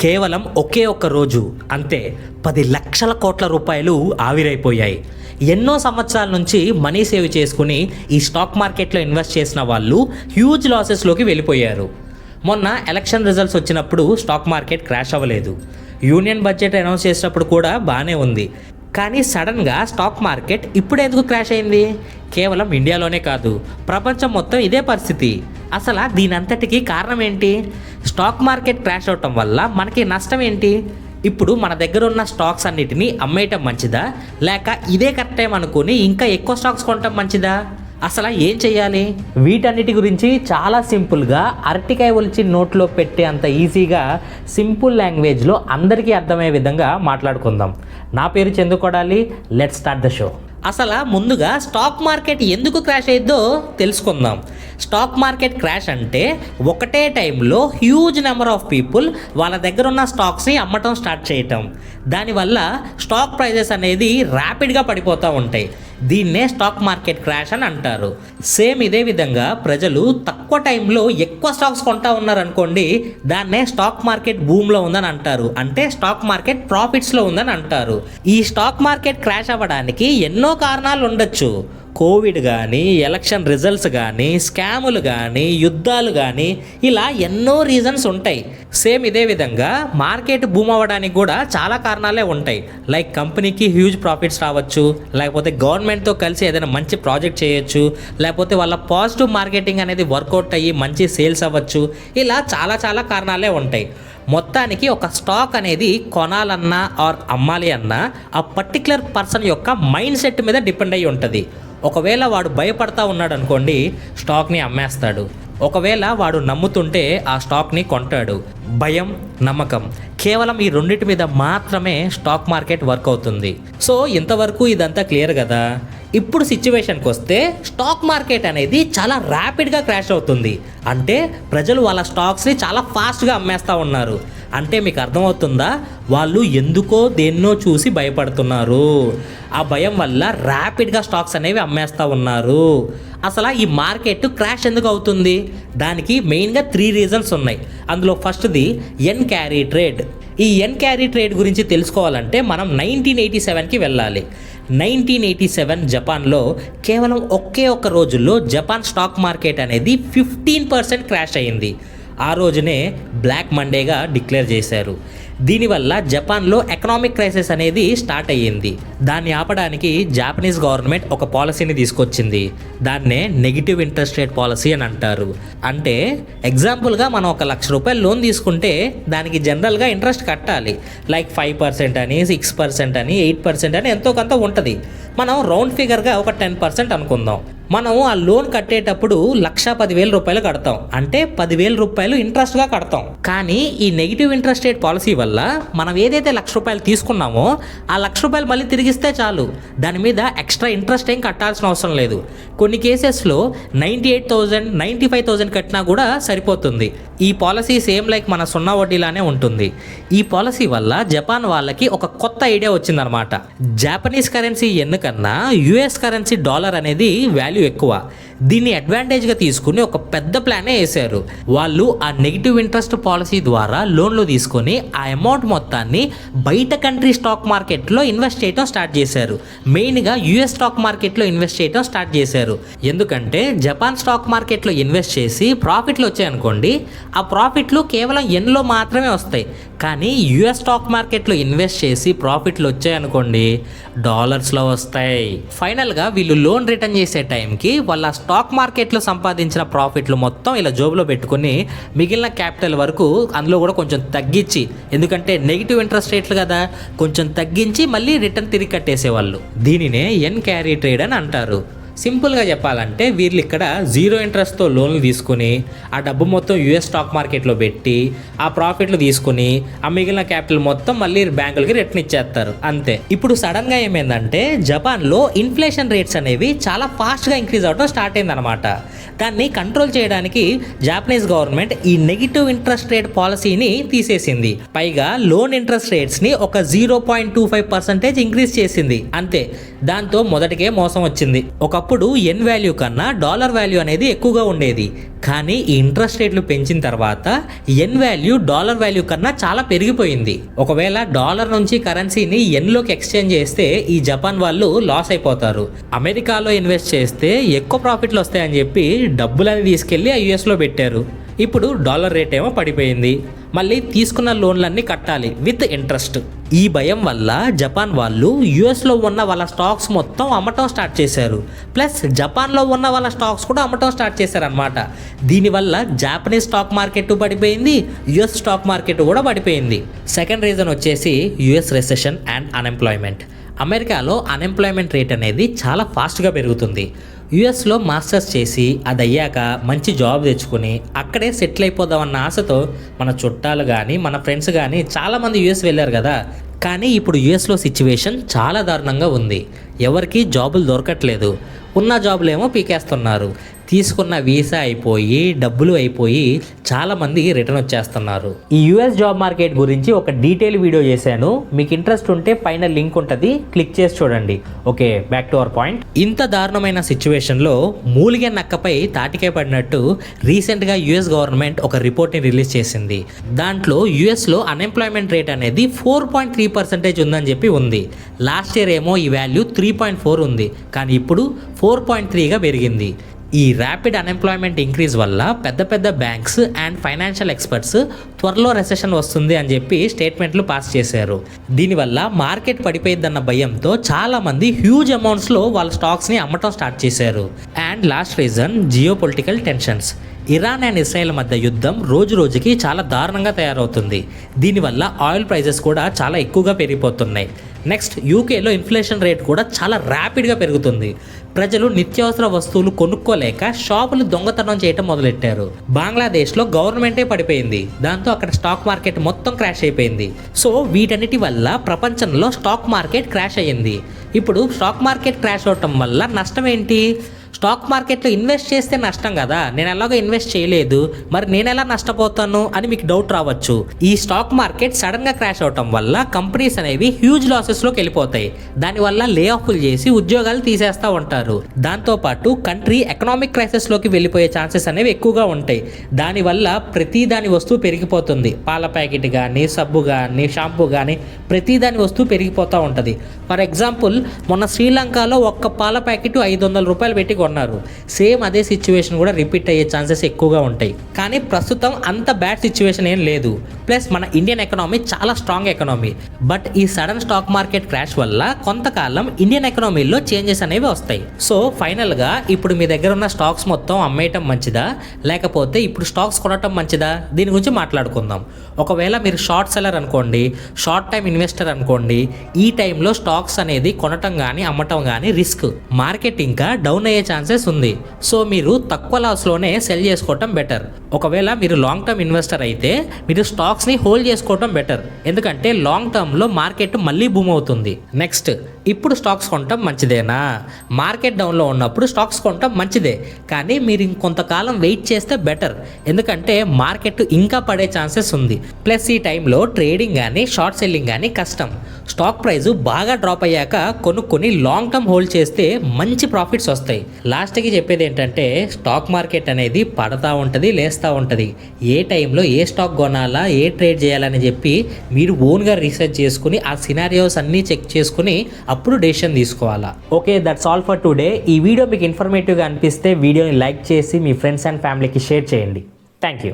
కేవలం ఒకే ఒక్క రోజు అంతే 10 లక్షల కోట్ల రూపాయలు ఆవిరైపోయాయి. ఎన్నో సంవత్సరాల నుంచి మనీ సేవ్ చేసుకుని ఈ స్టాక్ మార్కెట్లో ఇన్వెస్ట్ చేసిన వాళ్ళు హ్యూజ్ లాసెస్లోకి వెళ్ళిపోయారు. మొన్న ఎలక్షన్ రిజల్ట్స్ వచ్చినప్పుడు స్టాక్ మార్కెట్ క్రాష్ అవ్వలేదు. యూనియన్ బడ్జెట్ అనౌన్స్ చేసినప్పుడు కూడా బాగానే ఉంది. కానీ సడన్గా స్టాక్ మార్కెట్ ఇప్పుడు ఎందుకు క్రాష్ అయింది? కేవలం ఇండియాలోనే కాదు, ప్రపంచం మొత్తం ఇదే పరిస్థితి. అసలు దీనంతటికీ కారణం ఏంటి? స్టాక్ మార్కెట్ క్రాష్ అవటం వల్ల మనకి నష్టం ఏంటి? ఇప్పుడు మన దగ్గర ఉన్న స్టాక్స్ అన్నిటినీ అమ్మేయటం మంచిదా, లేక ఇదే కరెక్ట్ టైం అనుకుని ఇంకా ఎక్కువ స్టాక్స్ కొనటం మంచిదా? అసలు ఏం చేయాలి? వీటన్నిటి గురించి చాలా సింపుల్గా అరటికాయ ఒలిచి నోట్లో పెట్టే అంత ఈజీగా సింపుల్ లాంగ్వేజ్లో అందరికీ అర్థమయ్యే విధంగా మాట్లాడుకుందాం. నా పేరు Chandu Kodali. Let's start the show. అసలు ముందుగా స్టాక్ మార్కెట్ ఎందుకు క్రాష్ అయ్యిద్దో తెలుసుకుందాం. స్టాక్ మార్కెట్ క్రాష్ అంటే ఒకటే టైంలో హ్యూజ్ నెంబర్ ఆఫ్ పీపుల్ వాళ్ళ దగ్గర ఉన్న స్టాక్స్ని అమ్మటం స్టార్ట్ చేయటం. దానివల్ల స్టాక్ ప్రైజెస్ అనేది ర్యాపిడ్గా పడిపోతూ ఉంటాయి. దీన్నే స్టాక్ మార్కెట్ క్రాష్ అని అంటారు. సేమ్ ఇదే విధంగా ప్రజలు తక్కువ టైంలో ఎక్కువ స్టాక్స్ కొంటా ఉన్నారనుకోండి, దాన్నే స్టాక్ మార్కెట్ బూమ్లో ఉందని అంటారు. అంటే స్టాక్ మార్కెట్ ప్రాఫిట్స్లో ఉందని అంటారు. ఈ స్టాక్ మార్కెట్ క్రాష్ అవ్వడానికి ఎన్నో కారణాలు ఉండొచ్చు. కోవిడ్ కానీ, ఎలక్షన్ రిజల్ట్స్ కానీ, స్కాములు కానీ, యుద్ధాలు కానీ, ఇలా ఎన్నో రీజన్స్ ఉంటాయి. సేమ్ ఇదే విధంగా మార్కెట్ బూమ్ అవ్వడానికి కూడా చాలా కారణాలే ఉంటాయి. లైక్ కంపెనీకి హ్యూజ్ ప్రాఫిట్స్ రావచ్చు, లేకపోతే గవర్నమెంట్తో కలిసి ఏదైనా మంచి ప్రాజెక్ట్ చేయొచ్చు, లేకపోతే వాళ్ళ పాజిటివ్ మార్కెటింగ్ అనేది వర్కౌట్ అయ్యి మంచి సేల్స్ అవ్వచ్చు. ఇలా చాలా కారణాలే ఉంటాయి. మొత్తానికి ఒక స్టాక్ అనేది కొనాలన్నా ఆర్ అమ్మాలి అన్నా ఆ పర్టికులర్ పర్సన్ యొక్క మైండ్ సెట్ మీద డిపెండ్ అయ్యి ఉంటుంది. ఒకవేళ వాడు భయపడతా ఉన్నాడు అనుకోండి, స్టాక్ని అమ్మేస్తాడు. ఒకవేళ వాడు నమ్ముతుంటే ఆ స్టాక్ని కొంటాడు. భయం, నమ్మకం, కేవలం ఈ రెండింటి మీద మాత్రమే స్టాక్ మార్కెట్ వర్క్ అవుతుంది. సో ఇంతవరకు ఇదంతా క్లియర్ కదా. ఇప్పుడు సిచ్యువేషన్కి వస్తే స్టాక్ మార్కెట్ అనేది చాలా ర్యాపిడ్గా క్రాష్ అవుతుంది. అంటే ప్రజలు వాళ్ళ స్టాక్స్ని చాలా ఫాస్ట్గా అమ్మేస్తూ ఉన్నారు. అంటే మీకు అర్థమవుతుందా? వాళ్ళు ఎందుకో దేన్నో చూసి భయపడుతున్నారు. ఆ భయం వల్ల ర్యాపిడ్గా స్టాక్స్ అనేవి అమ్మేస్తూ ఉన్నారు. అసలు ఈ మార్కెట్ క్రాష్ ఎందుకు అవుతుంది? దానికి మెయిన్గా 3 రీజన్స్ ఉన్నాయి. అందులో ఫస్ట్ది ఎన్ క్యారీ ట్రేడ్. ఈ ఎన్ క్యారీ ట్రేడ్ గురించి తెలుసుకోవాలంటే మనం 1987కి వెళ్ళాలి. 1987 జపాన్లో కేవలం ఒకే ఒక్క రోజుల్లో జపాన్ స్టాక్ మార్కెట్ అనేది 15% క్రాష్ అయ్యింది. ఆ రోజునే బ్లాక్ మండేగా డిక్లేర్ చేశారు. దీనివల్ల జపాన్లో ఎకనామిక్ క్రైసిస్ అనేది స్టార్ట్ అయ్యింది. దాన్ని ఆపడానికి జాపనీస్ గవర్నమెంట్ ఒక పాలసీని తీసుకొచ్చింది. దాన్నే నెగిటివ్ ఇంట్రెస్ట్ రేట్ పాలసీ అని అంటారు. అంటే ఎగ్జాంపుల్గా మనం 1 లక్ష రూపాయలు లోన్ తీసుకుంటే దానికి జనరల్గా ఇంట్రెస్ట్ కట్టాలి. లైక్ 5% అని, 6% అని, 8% అని ఎంతో కొంత ఉంటుంది. మనం రౌండ్ ఫిగర్గా ఒక 10% అనుకుందాం. మనం ఆ లోన్ కట్టేటప్పుడు 1,10,000 రూపాయలు కడతాం. అంటే 10,000 రూపాయలు ఇంట్రెస్ట్గా కడతాం. కానీ ఈ నెగిటివ్ ఇంట్రెస్ట్ రేట్ పాలసీ వల్ల మనం ఏదైతే 1,00,000 రూపాయలు తీసుకున్నామో ఆ 1,00,000 రూపాయలు మళ్ళీ తిరిగిస్తే చాలు. దాని మీద ఎక్స్ట్రా ఇంట్రెస్ట్ ఏం కట్టాల్సిన అవసరం లేదు. కొన్ని కేసెస్లో 98,000, 95,000 కట్టినా కూడా సరిపోతుంది. ఈ పాలసీ సేమ్ లైక్ మన సున్నా వడ్డీలానే ఉంటుంది. ఈ పాలసీ వల్ల జపాన్ వాళ్ళకి ఒక కొత్త ఐడియా వచ్చిందనమాట. జాపనీస్ కరెన్సీ ఎన్ కన్నా యుఎస్ కరెన్సీ డాలర్ అనేది వాల్యూ ఎక్కువ. దీన్ని అడ్వాంటేజ్గా తీసుకుని ఒక పెద్ద ప్లానే వేశారు. వాళ్ళు ఆ నెగిటివ్ ఇంట్రెస్ట్ పాలసీ ద్వారా లోన్లు తీసుకొని ఆ అమౌంట్ మొత్తాన్ని బయట కంట్రీ స్టాక్ మార్కెట్లో ఇన్వెస్ట్ చేయడం స్టార్ట్ చేశారు. మెయిన్గా యుఎస్ స్టాక్ మార్కెట్లో ఇన్వెస్ట్ చేయడం స్టార్ట్ చేశారు. ఎందుకంటే జపాన్ స్టాక్ మార్కెట్లో ఇన్వెస్ట్ చేసి ప్రాఫిట్లు వచ్చాయనుకోండి, ఆ ప్రాఫిట్లు కేవలం ఎన్లో మాత్రమే వస్తాయి. కానీ యుఎస్ స్టాక్ మార్కెట్లో ఇన్వెస్ట్ చేసి ప్రాఫిట్లు వచ్చాయనుకోండి, డాలర్స్లో వస్తాయి. ఫైనల్గా వీళ్ళు లోన్ రిటర్న్ చేసే టైంకి వాళ్ళ స్టాక్ మార్కెట్లో సంపాదించిన ప్రాఫిట్లు మొత్తం ఇలా జోబులో పెట్టుకుని మిగిలిన క్యాపిటల్ వరకు అందులో కూడా కొంచెం తగ్గించి, ఎందుకంటే నెగిటివ్ ఇంట్రెస్ట్ రేట్లు కదా, కొంచెం తగ్గించి మళ్ళీ రిటర్న్ తిరిగి కట్టేసేవాళ్ళు. దీనినే ఎన్ క్యారీ ట్రేడ్ అని అంటారు. సింపుల్గా చెప్పాలంటే వీళ్ళు ఇక్కడ 0 ఇంట్రెస్ట్తో లోన్లు తీసుకుని ఆ డబ్బు మొత్తం యుఎస్ స్టాక్ మార్కెట్లో పెట్టి ఆ ప్రాఫిట్లు తీసుకుని ఆ మిగిలిన క్యాపిటల్ మొత్తం మళ్ళీ బ్యాంకులకి రిటర్న్ ఇచ్చేస్తారు. అంతే. ఇప్పుడు సడన్గా ఏమైందంటే జపాన్లో ఇన్ఫ్లేషన్ రేట్స్ అనేవి చాలా ఫాస్ట్గా ఇంక్రీజ్ అవడం స్టార్ట్ అయిందనమాట. దాన్ని కంట్రోల్ చేయడానికి జాపనీస్ గవర్నమెంట్ ఈ నెగిటివ్ ఇంట్రెస్ట్ రేట్ పాలసీని తీసేసింది. పైగా లోన్ ఇంట్రెస్ట్ రేట్స్ని ఒక 0.25% ఇంక్రీజ్ చేసింది. అంతే. దాంతో మొదటికే మోసం వచ్చింది. ఒకప్పుడు ఒకప్పుడు ఎన్ వాల్యూ కన్నా డాలర్ వాల్యూ అనేది ఎక్కువగా ఉండేది. కానీ ఈ ఇంట్రెస్ట్ రేట్లు పెంచిన తర్వాత ఎన్ వాల్యూ డాలర్ వాల్యూ కన్నా చాలా పెరిగిపోయింది. ఒకవేళ డాలర్ నుంచి కరెన్సీని ఎన్లోకి ఎక్స్చేంజ్ చేస్తే ఈ జపాన్ వాళ్ళు లాస్ అయిపోతారు. అమెరికాలో ఇన్వెస్ట్ చేస్తే ఎక్కువ ప్రాఫిట్లు వస్తాయని చెప్పి డబ్బులని తీసుకెళ్లి ఆ యుఎస్లో పెట్టారు. ఇప్పుడు డాలర్ రేట్ ఏమో పడిపోయింది. మళ్ళీ తీసుకున్న లోన్లన్నీ కట్టాలి విత్ ఇంట్రెస్ట్. ఈ భయం వల్ల జపాన్ వాళ్ళు యుఎస్లో ఉన్న వాళ్ళ స్టాక్స్ మొత్తం అమ్మటం స్టార్ట్ చేశారు. ప్లస్ జపాన్లో ఉన్న వాళ్ళ స్టాక్స్ కూడా అమ్మటం స్టార్ట్ చేశారనమాట. దీనివల్ల జాపనీస్ స్టాక్ మార్కెట్ పడిపోయింది, యుఎస్ స్టాక్ మార్కెట్ కూడా పడిపోయింది. సెకండ్ రీజన్ వచ్చేసి యుఎస్ రెసెషన్ అండ్ అన్ఎంప్లాయ్మెంట్. అమెరికాలో అన్ఎంప్లాయ్మెంట్ రేట్ అనేది చాలా ఫాస్ట్గా పెరుగుతుంది. యుఎస్లో మాస్టర్స్ చేసి అది అయ్యాక మంచి జాబ్ తెచ్చుకొని అక్కడే సెటిల్ అయిపోదామన్న ఆశతో మన చుట్టాలు కానీ మన ఫ్రెండ్స్ కానీ చాలామంది యుఎస్ వెళ్ళారు కదా. కానీ ఇప్పుడు యుఎస్లో సిచ్యువేషన్ చాలా దారుణంగా ఉంది. ఎవరికి జాబులు దొరకట్లేదు, ఉన్న జాబులేమో పీకేస్తున్నారు. తీసుకున్న వీసా అయిపోయి డబ్బులు అయిపోయి చాలామంది రిటర్న్ వచ్చేస్తున్నారు. ఈ యుఎస్ జాబ్ మార్కెట్ గురించి ఒక డీటెయిల్ వీడియో చేశాను. మీకు ఇంట్రెస్ట్ ఉంటే పైన లింక్ ఉంటుంది, క్లిక్ చేసి చూడండి. Okay, back to our point. ఇంత దారుణమైన సిచ్యువేషన్లో మూలిగే నక్కపై తాటికాయ పడినట్టు రీసెంట్గా యుఎస్ గవర్నమెంట్ ఒక రిపోర్ట్ని రిలీజ్ చేసింది. దాంట్లో యుఎస్లో అన్ఎంప్లాయ్మెంట్ రేట్ అనేది 4.3% ఉందని చెప్పి ఉంది. లాస్ట్ ఇయర్ ఏమో ఈ వాల్యూ 3.4 ఉంది, కానీ ఇప్పుడు 4.3గా పెరిగింది. ఈ ర్యాపిడ్ అన్ఎంప్లాయ్మెంట్ ఇంక్రీజ్ వల్ల పెద్ద పెద్ద బ్యాంక్స్ అండ్ ఫైనాన్షియల్ ఎక్స్పర్ట్స్ త్వరలో రెసెషన్ వస్తుంది అని చెప్పి స్టేట్మెంట్లు పాస్ చేశారు. దీనివల్ల మార్కెట్ పడిపోయిద్దన్న భయంతో చాలామంది హ్యూజ్ అమౌంట్స్లో వాళ్ళ స్టాక్స్ని అమ్మటం స్టార్ట్ చేశారు. And last reason geo political tensions. Iran and Israel మధ్య యుద్ధం రోజు రోజుకి చాలా దారుణంగా తయారవుతుంది. దీనివల్ల ఆయిల్ ప్రైజెస్ కూడా చాలా ఎక్కువగా పెరిగిపోతున్నాయి. నెక్స్ట్, యూకేలో ఇన్ఫ్లేషన్ రేట్ కూడా చాలా ర్యాపిడ్గా పెరుగుతుంది. ప్రజలు నిత్యావసర వస్తువులు కొనుక్కోలేక షాపులు దొంగతనం చేయటం మొదలెట్టారు. బంగ్లాదేశ్లో గవర్నమెంటే పడిపోయింది. దాంతో అక్కడ స్టాక్ మార్కెట్ మొత్తం క్రాష్ అయిపోయింది. సో వీటన్నిటి వల్ల ప్రపంచంలో స్టాక్ మార్కెట్ క్రాష్ అయ్యింది. ఇప్పుడు స్టాక్ మార్కెట్ క్రాష్ అవటం వల్ల నష్టం ఏంటి? స్టాక్ మార్కెట్లో ఇన్వెస్ట్ చేస్తే నష్టం కదా, నేను ఎలాగో ఇన్వెస్ట్ చేయలేదు, మరి నేను ఎలా నష్టపోతాను అని మీకు డౌట్ రావచ్చు. ఈ స్టాక్ మార్కెట్ సడన్గా క్రాష్ అవటం వల్ల కంపెనీస్ అనేవి హ్యూజ్ లాసెస్లోకి వెళ్ళిపోతాయి. దానివల్ల లే ఆఫ్లు చేసి ఉద్యోగాలు తీసేస్తూ ఉంటారు. దాంతోపాటు కంట్రీ ఎకనామిక్ క్రైసిస్లోకి వెళ్ళిపోయే ఛాన్సెస్ అనేవి ఎక్కువగా ఉంటాయి. దానివల్ల ప్రతి దాని వస్తువు పెరిగిపోతుంది. పాల ప్యాకెట్ కానీ, సబ్బు కానీ, షాంపూ కానీ ప్రతి దాని వస్తువు పెరిగిపోతూ ఉంటుంది. ఫర్ ఎగ్జాంపుల్, మొన్న శ్రీలంకలో ఒక్క పాల ప్యాకెట్ 500 రూపాయలు పెట్టి కొన్నారు. సేమ్ అదే సిచ్యువేషన్ కూడా రిపీట్ అయ్యే ఛాన్సెస్ ఎక్కువగా ఉంటాయి. కానీ ప్రస్తుతం అంత బ్యాడ్ సిచ్యువేషన్ ఏం లేదు. ప్లస్ మన ఇండియన్ ఎకనామీ చాలా స్ట్రాంగ్ ఎకనామీ. బట్ ఈ సడన్ స్టాక్ మార్కెట్ క్రాష్ వల్ల కొంతకాలం ఇండియన్ ఎకనామీలో చేంజెస్ అనేవి వస్తాయి. సో ఫైనల్గా ఇప్పుడు మీ దగ్గర ఉన్న స్టాక్స్ మొత్తం అమ్మేయటం మంచిదా, లేకపోతే ఇప్పుడు స్టాక్స్ కొనటం మంచిదా, దీని గురించి మాట్లాడుకుందాం. ఒకవేళ మీరు షార్ట్ సెల్లర్ అనుకోండి, షార్ట్ టైం ఇన్వెస్టర్ అనుకోండి, ఈ టైంలో స్టాక్స్ అనేది కొనటం కానీ అమ్మటం కానీ రిస్క్. మార్కెట్ ఇంకా డౌన్ అయ్యే ఛాన్సెస్ ఉంది. సో మీరు తక్కువ లాస్లోనే సెల్ చేసుకోవటం బెటర్. ఒకవేళ మీరు లాంగ్ టర్మ్ ఇన్వెస్టర్ అయితే మీరు స్టాక్స్ని హోల్డ్ చేసుకోవటం బెటర్. ఎందుకంటే లాంగ్ టర్మ్లో మార్కెట్ మళ్ళీ బూమ్ అవుతుంది. నెక్స్ట్, ఇప్పుడు స్టాక్స్ కొనటం మంచిదేనా? మార్కెట్ డౌన్లో ఉన్నప్పుడు స్టాక్స్ కొనటం మంచిదే, కానీ మీరు ఇంకొంతకాలం వెయిట్ చేస్తే బెటర్. ఎందుకంటే మార్కెట్ ఇంకా పడే ఛాన్సెస్ ఉంది. ప్లస్ ఈ టైంలో ట్రేడింగ్ కానీ షార్ట్ సెల్లింగ్ కానీ కష్టం. స్టాక్ ప్రైస్ బాగా డ్రాప్ అయ్యాక కొనుక్కొని లాంగ్ టర్మ్ హోల్డ్ చేస్తే మంచి ప్రాఫిట్స్ వస్తాయి. లాస్ట్కి చెప్పేది ఏంటంటే, స్టాక్ మార్కెట్ అనేది పడతా ఉంటుంది, లేస్తూ ఉంటుంది. ఏ టైంలో ఏ స్టాక్ కొనాలా, ఏ ట్రేడ్ చేయాలని చెప్పి మీరు ఓన్గా రీసెర్చ్ చేసుకుని ఆ సినారియోస్ అన్నీ చెక్ చేసుకుని అప్పుడు డెసిషన్ తీసుకోవాలా. Okay, that's all for today. ఈ వీడియో మీకు ఇన్ఫర్మేటివ్గా అనిపిస్తే వీడియోని లైక్ చేసి మీ ఫ్రెండ్స్ అండ్ ఫ్యామిలీకి షేర్ చేయండి. Thank you.